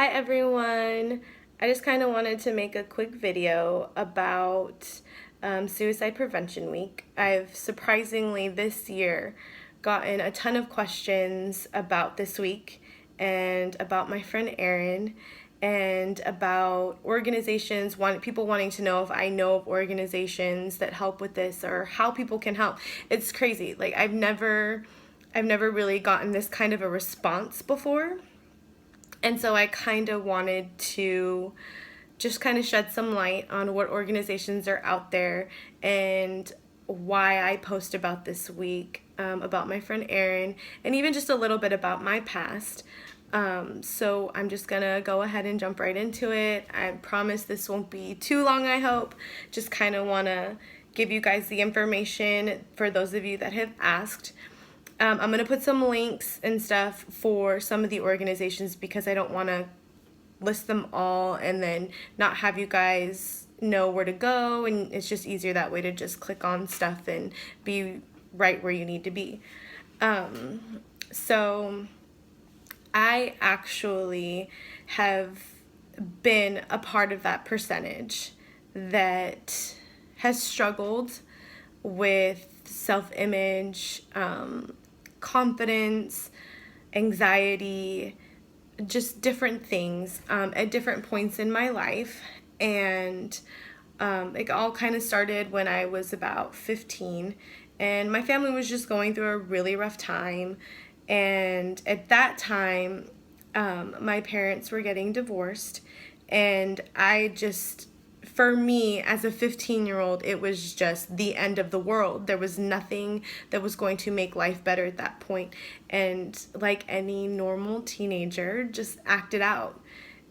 Hi everyone! I just kind of wanted to make a quick video about Suicide Prevention Week. I've surprisingly this year gotten a ton of questions about this week and about my friend Erin and about organizations, people wanting to know if I know of organizations that help with this or how people can help. It's crazy. Like I've never really gotten this kind of a response before. And so I kind of wanted to just kind of shed some light on what organizations are out there and why I post about this week, about my friend Erin, and even just a little bit about my past. So I'm just gonna go ahead and jump right into it. I promise this won't be too long, I hope. Just kind of want to give you guys the information for those of you that have asked. I'm going to put some links and stuff for some of the organizations because I don't want to list them all and then not have you guys know where to go, and it's just easier that way to just click on stuff and be right where you need to be. So I actually have been a part of that percentage that has struggled with self-image, confidence, anxiety, just different things at different points in my life. And it all kind of started when I was about 15, and my family was just going through a really rough time. And at that time, my parents were getting divorced, and for me as a 15-year-old, it was just the end of the world. There was nothing that was going to make life better at that point. And like any normal teenager, just acted out.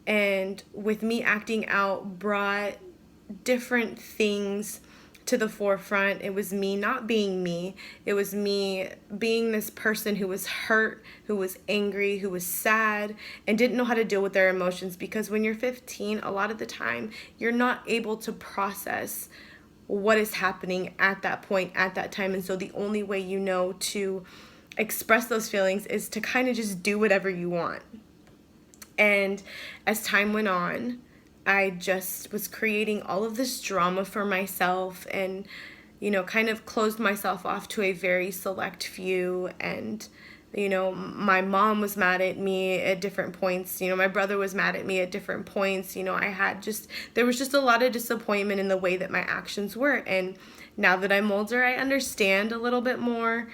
And with me acting out brought different things to the forefront. It was me not being me. It was me being this person who was hurt, who was angry, who was sad, and didn't know how to deal with their emotions, because when you're 15, a lot of the time, you're not able to process what is happening at that point, at that time. And so the only way you know to express those feelings is to kind of just do whatever you want. And as time went on, I just was creating all of this drama for myself and, kind of closed myself off to a very select few. And, my mom was mad at me at different points. My brother was mad at me at different points. There was just a lot of disappointment in the way that my actions were. And now that I'm older, I understand a little bit more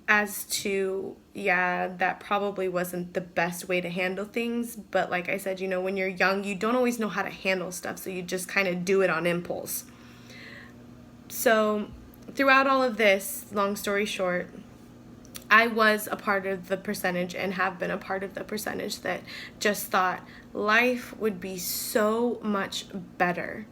as to, that probably wasn't the best way to handle things. But like I said, when you're young, you don't always know how to handle stuff, so you just kind of do it on impulse. So throughout all of this, long story short, I was a part of the percentage and have been a part of the percentage that just thought life would be so much better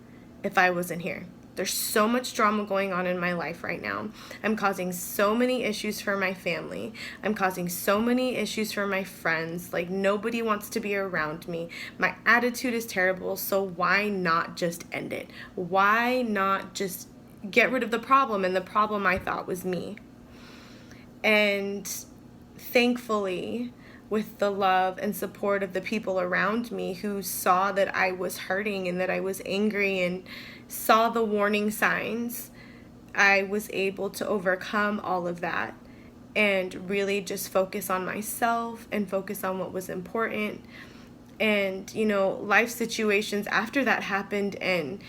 if I wasn't here. There's so much drama going on in my life right now. I'm causing so many issues for my family. I'm causing so many issues for my friends. Like, nobody wants to be around me. My attitude is terrible, so why not just end it? Why not just get rid of the problem? And the problem, I thought, was me. And thankfully, with the love and support of the people around me who saw that I was hurting and that I was angry and saw the warning signs, I was able to overcome all of that and really just focus on myself and focus on what was important. And, life situations after that happened, and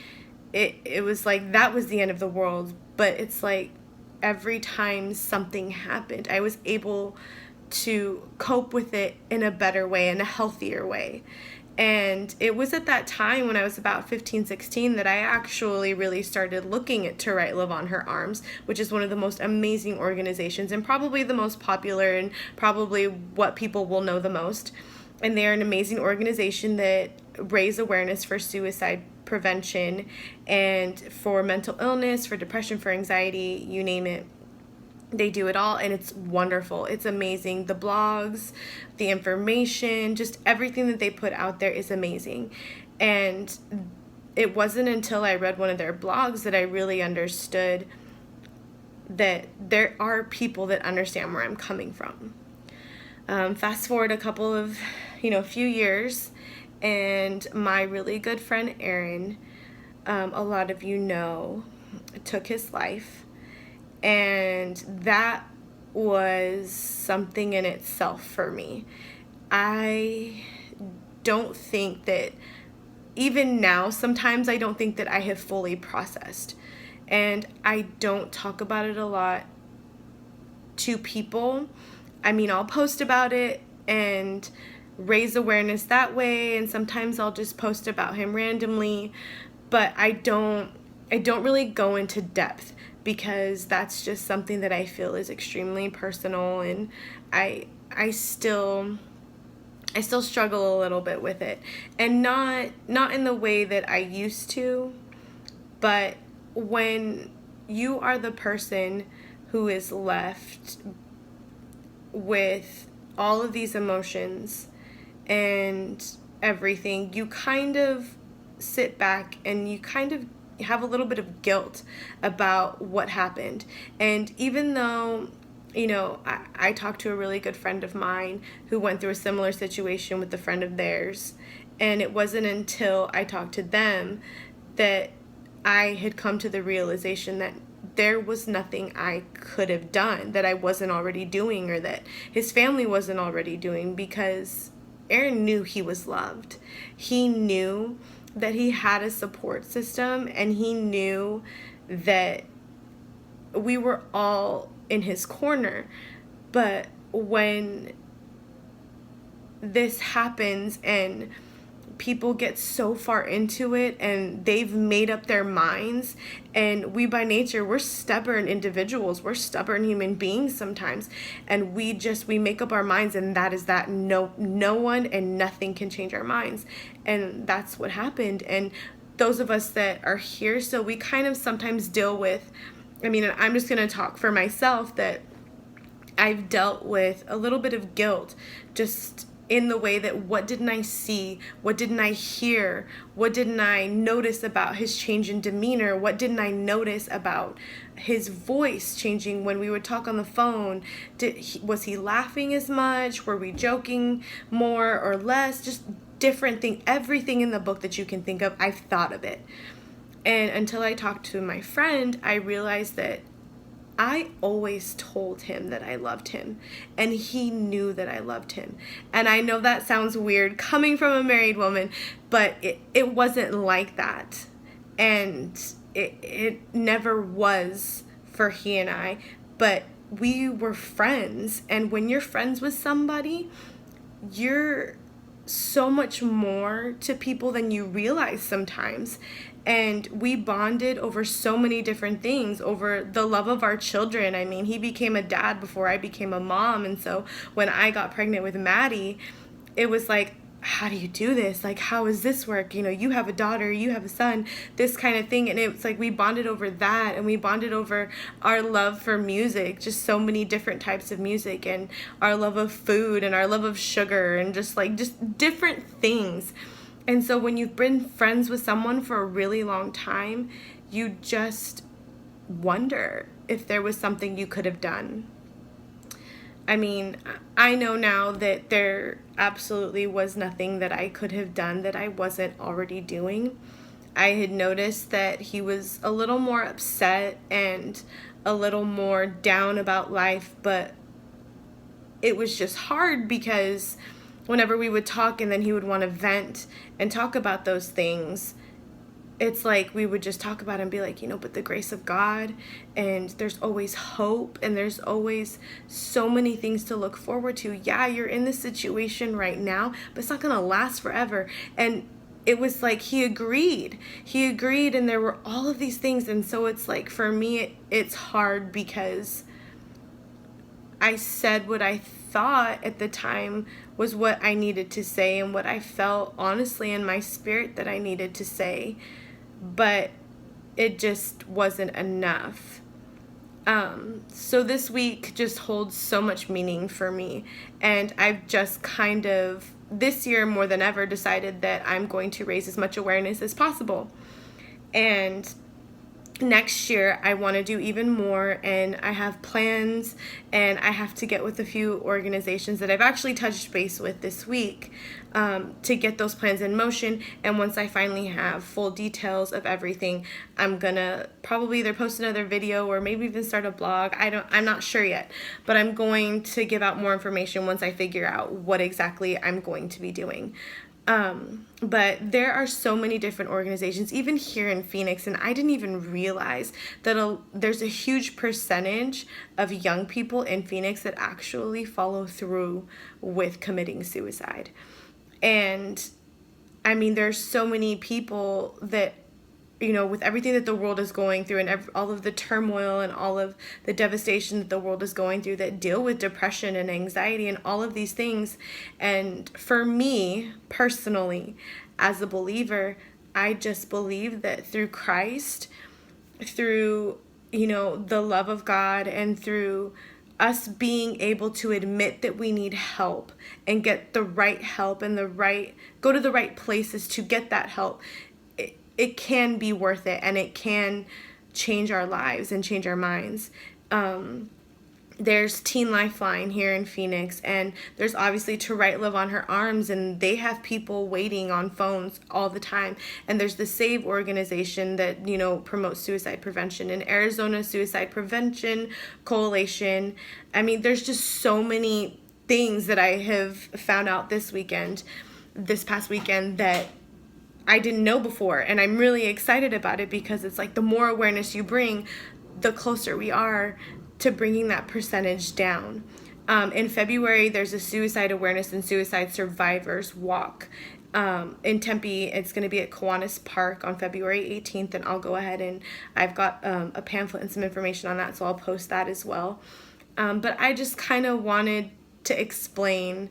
it was like that was the end of the world. But it's like every time something happened, I was able to cope with it in a better way, in a healthier way. And it was at that time when I was about 15, 16 that I actually really started looking at To Write Love on Her Arms, which is one of the most amazing organizations and probably the most popular and probably what people will know the most. And they're an amazing organization that raise awareness for suicide prevention and for mental illness, for depression, for anxiety, you name it. They do it all, and it's wonderful. It's amazing. The blogs, the information, just everything that they put out there is amazing. And it wasn't until I read one of their blogs that I really understood that there are people that understand where I'm coming from. Fast forward a couple of, few years, and my really good friend Aaron, a lot of you know, took his life. And that was something in itself for me. I don't think that, even now, sometimes I don't think that I have fully processed. And I don't talk about it a lot to people. I mean, I'll post about it and raise awareness that way, and sometimes I'll just post about him randomly, but I don't really go into depth, because that's just something that I feel is extremely personal, and I still struggle a little bit with it, and not in the way that I used to. But when you are the person who is left with all of these emotions and everything, you kind of sit back and you kind of have a little bit of guilt about what happened. And even though, you know, I talked to a really good friend of mine who went through a similar situation with a friend of theirs, and it wasn't until I talked to them that I had come to the realization that there was nothing I could have done that I wasn't already doing, or that his family wasn't already doing, because Aaron knew he was loved. He knew that he had a support system, and he knew that we were all in his corner. But when this happens and people get so far into it and they've made up their minds, and we by nature, we're stubborn individuals, we're stubborn human beings sometimes, and we make up our minds, and that is that. No one and nothing can change our minds. And that's what happened. And those of us that are here, so we kind of sometimes deal with, I mean, I'm just going to talk for myself, that I've dealt with a little bit of guilt, just in the way that, what didn't I see? What didn't I hear? What didn't I notice about his change in demeanor? What didn't I notice about his voice changing when we would talk on the phone? Was he laughing as much? Were we joking more or less? Just different thing. Everything in the book that you can think of, I've thought of it. And until I talked to my friend, I realized that I always told him that I loved him, and he knew that I loved him. And I know that sounds weird coming from a married woman, but it wasn't like that. And it never was for he and I, but we were friends. And when you're friends with somebody, you're so much more to people than you realize sometimes. And we bonded over so many different things, over the love of our children. I mean, he became a dad before I became a mom. And so when I got pregnant with Maddie, it was like, how do you do this? Like, how does this work? You know, you have a daughter, you have a son, this kind of thing. And it's like, we bonded over that, and we bonded over our love for music, just so many different types of music, and our love of food, and our love of sugar, and just different things. And so when you've been friends with someone for a really long time, you just wonder if there was something you could have done. I mean, I know now that there absolutely was nothing that I could have done that I wasn't already doing. I had noticed that he was a little more upset and a little more down about life, but it was just hard, because whenever we would talk and then he would want to vent and talk about those things, it's like we would just talk about it and be like, you know, but the grace of God, and there's always hope, and there's always so many things to look forward to. Yeah, you're in this situation right now, but it's not going to last forever. And it was like he agreed, and there were all of these things. And so it's like, for me, it's hard, because I said what I thought at the time was what I needed to say, and what I felt honestly in my spirit that I needed to say, but it just wasn't enough. So this week just holds so much meaning for me, and I've just kind of, this year more than ever, decided that I'm going to raise as much awareness as possible. And next year I want to do even more, and I have plans, and I have to get with a few organizations that I've actually touched base with this week to get those plans in motion. And once I finally have full details of everything, I'm gonna probably either post another video or maybe even start a blog. I'm not sure yet, but I'm going to give out more information once I figure out what exactly I'm going to be doing. But there are so many different organizations, even here in Phoenix, and I didn't even realize that there's a huge percentage of young people in Phoenix that actually follow through with committing suicide. And I mean, there's so many people that, with everything that the world is going through, and all of the turmoil and all of the devastation that the world is going through, that deal with depression and anxiety and all of these things. And for me personally, as a believer, I just believe that through Christ, through the love of God, and through us being able to admit that we need help and get the right help and go to the right places to get that help, it can be worth it, and it can change our lives and change our minds. There's Teen Lifeline here in Phoenix, and there's obviously To Write Love on Her Arms, and they have people waiting on phones all the time. And there's the SAVE organization that, promotes suicide prevention, and Arizona Suicide Prevention Coalition. I mean, there's just so many things that I have found out this past weekend, that I didn't know before. And I'm really excited about it, because it's like the more awareness you bring, the closer we are to bringing that percentage down. In February, there's a Suicide Awareness and Suicide Survivors Walk in Tempe. It's going to be at Kiwanis Park on February 18th, and I'll go ahead and I've got a pamphlet and some information on that, so I'll post that as well. But I just kind of wanted to explain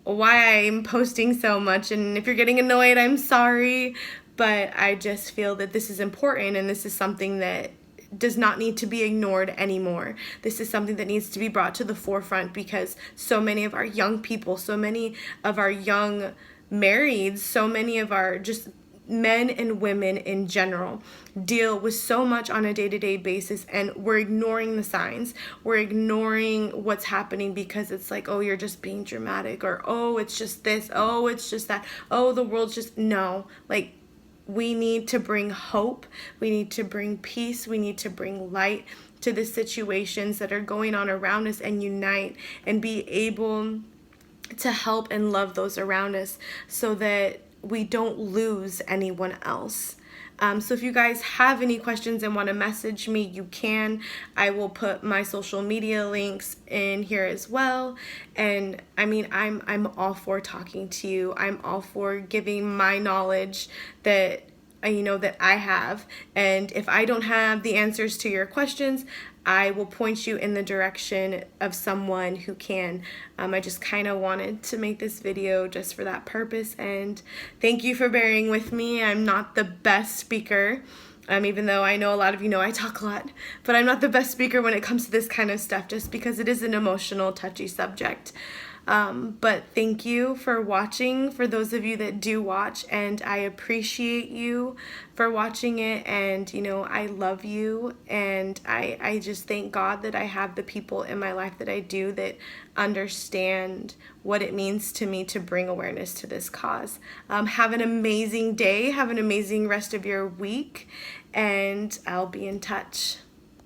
why I'm posting so much, and if you're getting annoyed, I'm sorry, but I just feel that this is important, and this is something that does not need to be ignored anymore. This is something that needs to be brought to the forefront, because so many of our young people, so many of our young marrieds, so many of our just men and women in general deal with so much on a day-to-day basis, and we're ignoring the signs. We're ignoring what's happening because it's like, oh, you're just being dramatic, or oh, it's just this, oh, it's just that, oh, the world's just, no. Like, we need to bring hope, we need to bring peace, we need to bring light to the situations that are going on around us, and unite and be able to help and love those around us, so that we don't lose anyone else. So if you guys have any questions and want to message me, you can. I will put my social media links in here as well. And I mean, I'm all for talking to you. I'm all for giving my knowledge that that I have. And if I don't have the answers to your questions, I will point you in the direction of someone who can. I just kind of wanted to make this video just for that purpose, and thank you for bearing with me. I'm not the best speaker, even though I know a lot of you know I talk a lot, but I'm not the best speaker when it comes to this kind of stuff, just because it is an emotional, touchy subject. But thank you for watching, for those of you that do watch, and I appreciate you for watching it, and I love you, and I just thank God that I have the people in my life that I do, that understand what it means to me to bring awareness to this cause. Have an amazing day, have an amazing rest of your week, and I'll be in touch.